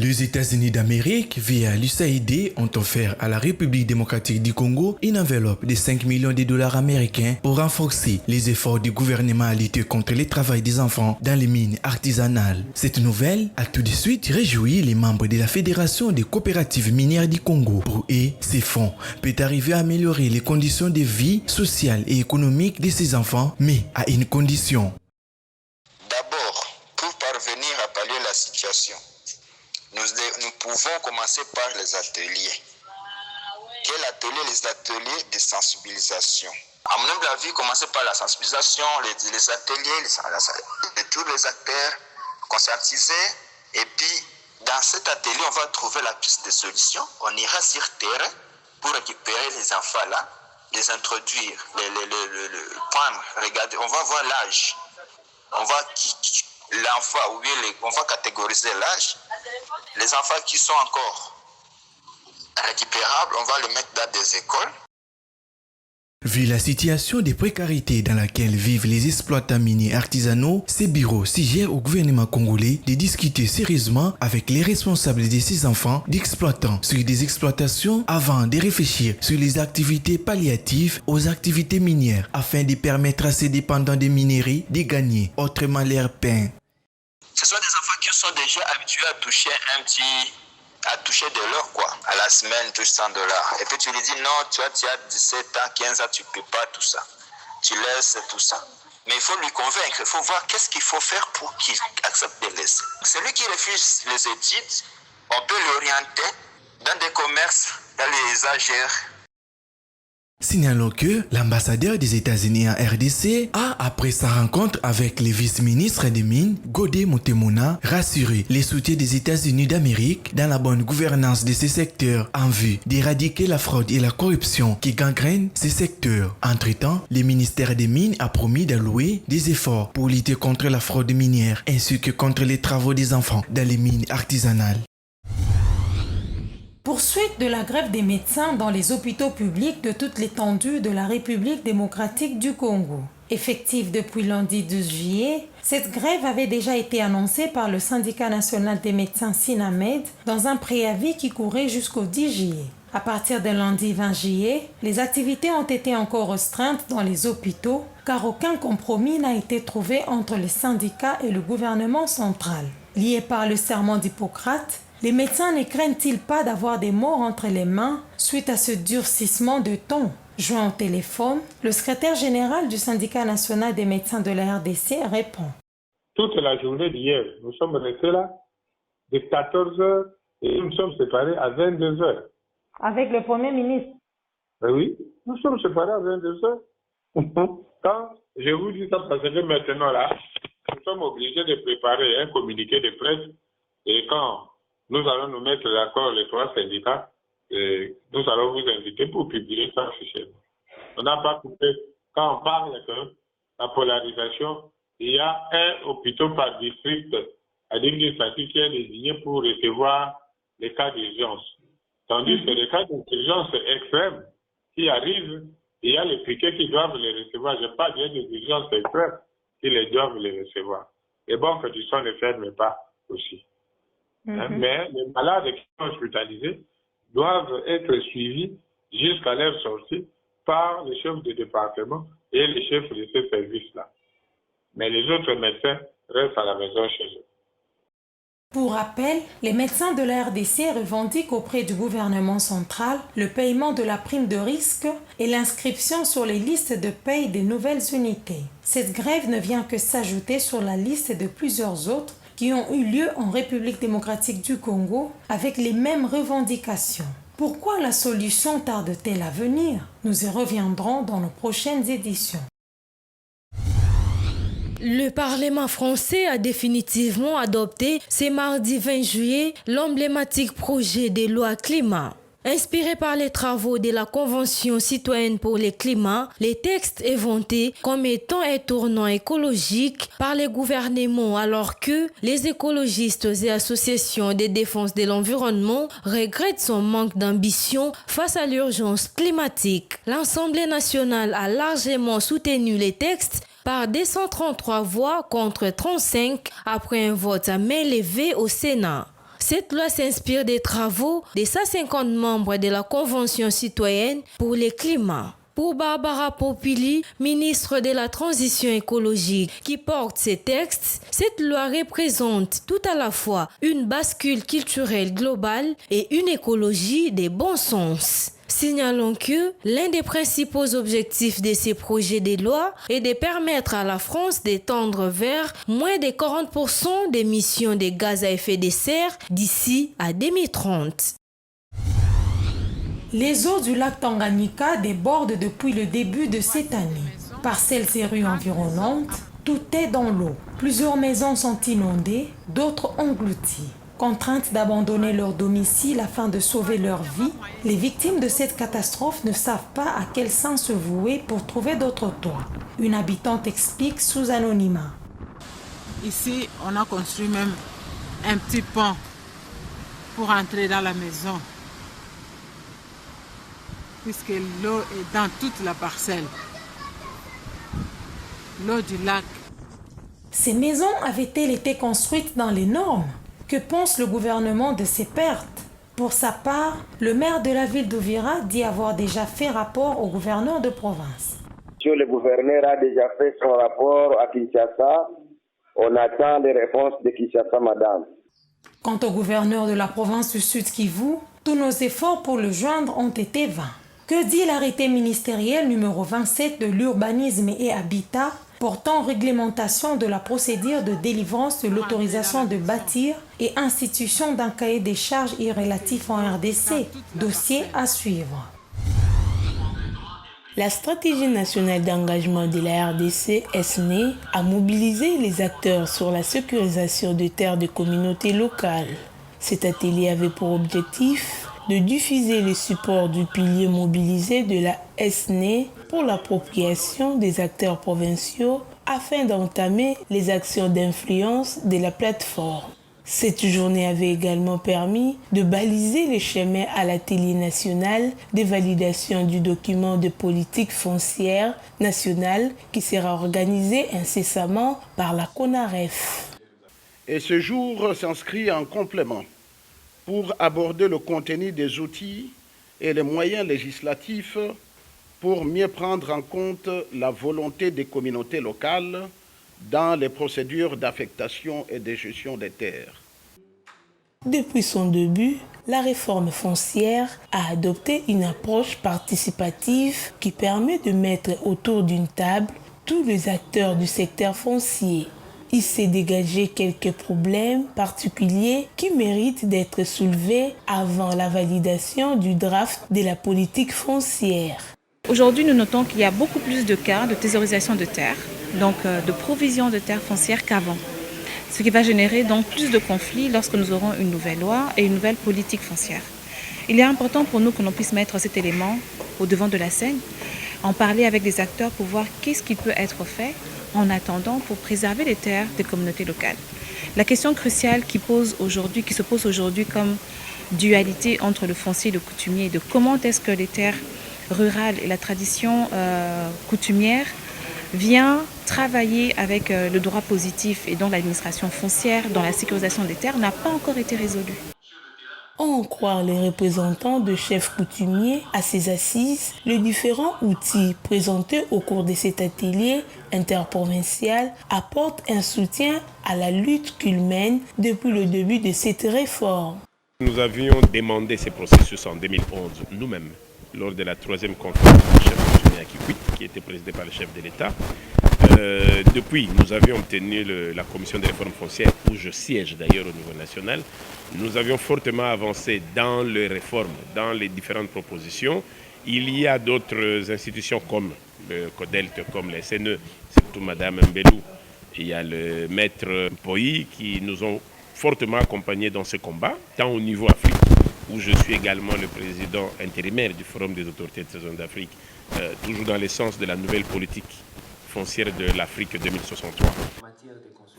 Les États-Unis d'Amérique, via l'USAID, ont offert à la République démocratique du Congo une enveloppe de 5 millions de dollars américains pour renforcer les efforts du gouvernement à lutter contre le travail des enfants dans les mines artisanales. Cette nouvelle a tout de suite réjoui les membres de la Fédération des coopératives minières du Congo. Pour eux, ces fonds peuvent arriver à améliorer les conditions de vie sociale et économique de ces enfants, mais à une condition. D'abord, pour parvenir à pallier la situation, nous pouvons commencer par les ateliers. Quel atelier? Les ateliers de sensibilisation. À mon humble avis, commencer par la sensibilisation, les ateliers, tous les acteurs conscientisés. Et puis, dans cet atelier, on va trouver la piste de solution. On ira sur terrain pour récupérer les enfants-là, les introduire, prendre, regarder. On va voir l'âge. On va l'enfant, on va catégoriser l'âge. Les enfants qui sont encore récupérables, on va les mettre dans des écoles. Vu la situation de précarité dans laquelle vivent les exploitants miniers artisanaux, ces bureaux suggèrent au gouvernement congolais de discuter sérieusement avec les responsables de ces enfants d'exploitants sur des exploitations avant de réfléchir sur les activités palliatives aux activités minières afin de permettre à ces dépendants des minerais de gagner autrement leur pain. Ce sont des enfants qui sont déjà habitués à toucher de l'or, à la semaine, touche 100 $. Et puis tu lui dis non, tu as 17 ans, 15 ans, tu ne peux pas tout ça. Tu laisses tout ça. Mais il faut lui convaincre, il faut voir qu'est-ce qu'il faut faire pour qu'il accepte de laisser. Celui qui refuse les études, on peut l'orienter dans des commerces, dans les AGR. Signalons que l'ambassadeur des États-Unis en RDC a, après sa rencontre avec le vice-ministre des Mines, Godé Montemona, rassuré les soutiens des États-Unis d'Amérique dans la bonne gouvernance de ces secteurs en vue d'éradiquer la fraude et la corruption qui gangrènent ces secteurs. Entre-temps, le ministère des Mines a promis d'allouer des efforts pour lutter contre la fraude minière ainsi que contre les travaux des enfants dans les mines artisanales. Poursuite de la grève des médecins dans les hôpitaux publics de toute l'étendue de la République démocratique du Congo. Effective depuis lundi 12 juillet, cette grève avait déjà été annoncée par le syndicat national des médecins SINAMED dans un préavis qui courait jusqu'au 10 juillet. À partir de lundi 20 juillet, les activités ont été encore restreintes dans les hôpitaux car aucun compromis n'a été trouvé entre les syndicats et le gouvernement central. Liés par le serment d'Hippocrate, les médecins ne craignent-ils pas d'avoir des morts entre les mains suite à ce durcissement de ton? Joint au téléphone, le secrétaire général du syndicat national des médecins de la RDC répond. Toute la journée d'hier, nous sommes restés là de 14 heures et nous sommes séparés à 22 heures. Avec le Premier ministre? Oui, nous sommes séparés à 22 heures. Quand je vous dis ça parce que maintenant là, nous sommes obligés de préparer un communiqué de presse et quand nous allons nous mettre d'accord, les trois syndicats, et nous allons vous inviter pour publier ça officiellement. On n'a pas coupé. Quand on parle de la polarisation, il y a un hôpital par district administratif qui est désigné pour recevoir les cas d'urgence. Tandis que les cas d'urgence extrêmes qui arrivent, il y a les piquets qui doivent les recevoir. Je parle bien des urgences extrêmes qui les doivent les recevoir. Les banques du sang ne ferment pas aussi. Mais les malades qui sont hospitalisés doivent être suivis jusqu'à leur sortie par les chefs de département et les chefs de ces services-là. Mais les autres médecins restent à la maison chez eux. Pour rappel, les médecins de la RDC revendiquent auprès du gouvernement central le paiement de la prime de risque et l'inscription sur les listes de paye des nouvelles unités. Cette grève ne vient que s'ajouter sur la liste de plusieurs autres qui ont eu lieu en République démocratique du Congo avec les mêmes revendications. Pourquoi la solution tarde-t-elle à venir? Nous y reviendrons dans nos prochaines éditions. Le Parlement français a définitivement adopté ce mardi 20 juillet l'emblématique projet de loi climat. Inspiré par les travaux de la Convention citoyenne pour le climat, le texte est vanté comme étant un tournant écologique par les gouvernements alors que les écologistes et associations de défense de l'environnement regrettent son manque d'ambition face à l'urgence climatique. L'Assemblée nationale a largement soutenu les textes par 233 voix contre 35 après un vote à main levée au Sénat. Cette loi s'inspire des travaux des 150 membres de la Convention citoyenne pour le climat. Pour Barbara Pompili, ministre de la Transition écologique qui porte ces textes, cette loi représente tout à la fois une bascule culturelle globale et une écologie des bons sens. Signalons que l'un des principaux objectifs de ces projets de loi est de permettre à la France de tendre vers moins de 40% d'émissions de gaz à effet de serre d'ici à 2030. Les eaux du lac Tanganyika débordent depuis le début de cette année. Parcelles et rues environnantes, tout est dans l'eau. Plusieurs maisons sont inondées, d'autres englouties. Contraintes d'abandonner leur domicile afin de sauver leur vie, les victimes de cette catastrophe ne savent pas à quel sens se vouer pour trouver d'autres toits. Une habitante explique sous anonymat. Ici, on a construit même un petit pont pour entrer dans la maison, puisque l'eau est dans toute la parcelle. L'eau du lac. Ces maisons avaient-elles été construites dans les normes? Que pense le gouvernement de ces pertes? Pour sa part, le maire de la ville d'Uvira dit avoir déjà fait rapport au gouverneur de province. Le gouverneur a déjà fait son rapport à Kinshasa. On attend les réponses de Kinshasa, madame. Quant au gouverneur de la province du Sud Kivu, tous nos efforts pour le joindre ont été vains. Que dit l'arrêté ministériel numéro 27 de l'urbanisme et habitat portant réglementation de la procédure de délivrance de l'autorisation de bâtir et institution d'un cahier des charges relatif en RDC, dossier à suivre. La stratégie nationale d'engagement de la RDC, SNE, a mobilisé les acteurs sur la sécurisation des terres des communautés locales. Cet atelier avait pour objectif de diffuser les supports du pilier mobilisé de la SNE pour l'appropriation des acteurs provinciaux afin d'entamer les actions d'influence de la plateforme. Cette journée avait également permis de baliser les chemins à l'atelier national de validation du document de politique foncière nationale qui sera organisé incessamment par la CONAREF. Et ce jour s'inscrit en complément pour aborder le contenu des outils et les moyens législatifs pour mieux prendre en compte la volonté des communautés locales dans les procédures d'affectation et de gestion des terres. Depuis son début, la réforme foncière a adopté une approche participative qui permet de mettre autour d'une table tous les acteurs du secteur foncier. Il s'est dégagé quelques problèmes particuliers qui méritent d'être soulevés avant la validation du draft de la politique foncière. Aujourd'hui, nous notons qu'il y a beaucoup plus de cas de thésaurisation de terres, donc de provision de terres foncières qu'avant. Ce qui va générer donc plus de conflits lorsque nous aurons une nouvelle loi et une nouvelle politique foncière. Il est important pour nous que l'on puisse mettre cet élément au devant de la scène, en parler avec des acteurs pour voir qu'est-ce qui peut être fait en attendant pour préserver les terres des communautés locales. La question cruciale qui se pose aujourd'hui comme dualité entre le foncier et le coutumier, de comment est-ce que les terres rurales et la tradition coutumière vient travailler avec le droit positif et donc l'administration foncière dans la sécurisation des terres n'a pas encore été résolue. À en croire les représentants de chefs coutumiers à ces assises, les différents outils présentés au cours de cet atelier interprovincial apportent un soutien à la lutte qu'ils mènent depuis le début de cette réforme. Nous avions demandé ces processus en 2011 nous-mêmes lors de la 3e conférence du chef coutumier à Kikwit, qui était présidée par le chef de l'État. Depuis, nous avions obtenu la commission des réformes foncières, où je siège d'ailleurs au niveau national. Nous avions fortement avancé dans les réformes, dans les différentes propositions. Il y a d'autres institutions comme le CODELT, comme les SNE, surtout Mme Mbelou. Il y a le maître Poyi qui nous ont fortement accompagnés dans ce combat, tant au niveau Afrique, où je suis également le président intérimaire du Forum des autorités de zone d'Afrique, toujours dans le sens de la nouvelle politique foncière de l'Afrique 2063.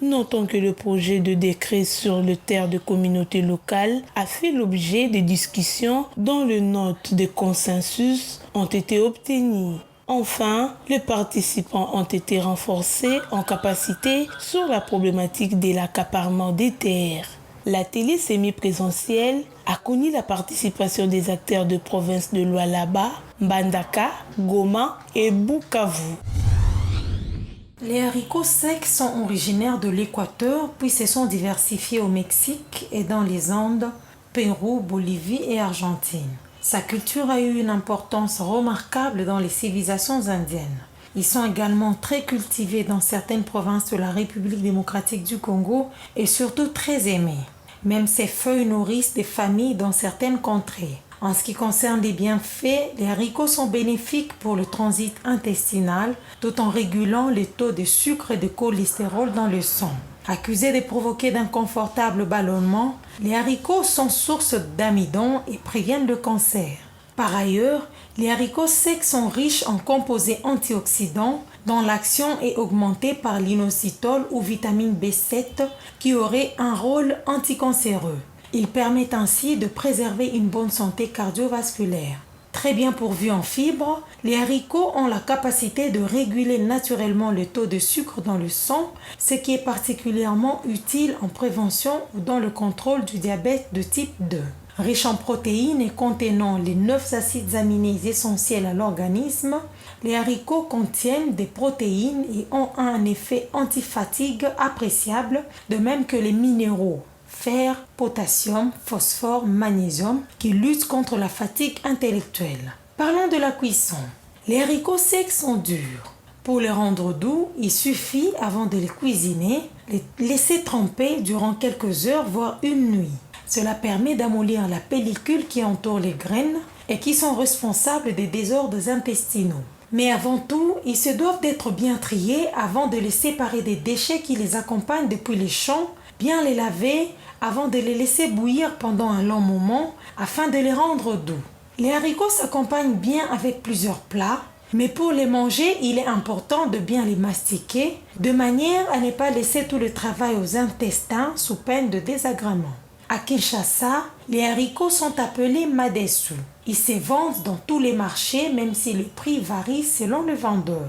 Notons que le projet de décret sur les terres de communautés locales a fait l'objet de discussions dont les notes de consensus ont été obtenues. Enfin, les participants ont été renforcés en capacité sur la problématique de l'accaparement des terres. L'atelier semi-présentiel a connu la participation des acteurs de province de Lualaba, Mbandaka, Goma et Bukavu. Les haricots secs sont originaires de l'Équateur puis se sont diversifiés au Mexique et dans les Andes, Pérou, Bolivie et Argentine. Sa culture a eu une importance remarquable dans les civilisations indiennes. Ils sont également très cultivés dans certaines provinces de la République démocratique du Congo et surtout très aimés. Même ces feuilles nourrissent des familles dans certaines contrées. En ce qui concerne les bienfaits, les haricots sont bénéfiques pour le transit intestinal tout en régulant les taux de sucre et de cholestérol dans le sang. Accusés de provoquer d'inconfortables ballonnements, les haricots sont source d'amidon et préviennent le cancer. Par ailleurs, les haricots secs sont riches en composés antioxydants dont l'action est augmentée par l'inositol ou vitamine B7 qui aurait un rôle anticancéreux. Ils permettent ainsi de préserver une bonne santé cardiovasculaire. Très bien pourvus en fibres, les haricots ont la capacité de réguler naturellement le taux de sucre dans le sang, ce qui est particulièrement utile en prévention ou dans le contrôle du diabète de type 2. Riches en protéines et contenant les 9 acides aminés essentiels à l'organisme, les haricots contiennent des protéines et ont un effet antifatigue appréciable, de même que les minéraux fer, potassium, phosphore, magnésium qui luttent contre la fatigue intellectuelle. Parlons de la cuisson. Les haricots secs sont durs. Pour les rendre doux, il suffit, avant de les cuisiner, les laisser tremper durant quelques heures, voire une nuit. Cela permet d'amollir la pellicule qui entoure les graines et qui sont responsables des désordres intestinaux. Mais avant tout, ils se doivent d'être bien triés avant de les séparer des déchets qui les accompagnent depuis les champs, bien les laver avant de les laisser bouillir pendant un long moment afin de les rendre doux. Les haricots s'accompagnent bien avec plusieurs plats, mais pour les manger, il est important de bien les mastiquer de manière à ne pas laisser tout le travail aux intestins sous peine de désagrément. À Kinshasa, les haricots sont appelés madesu. Ils se vendent dans tous les marchés même si le prix varie selon le vendeur.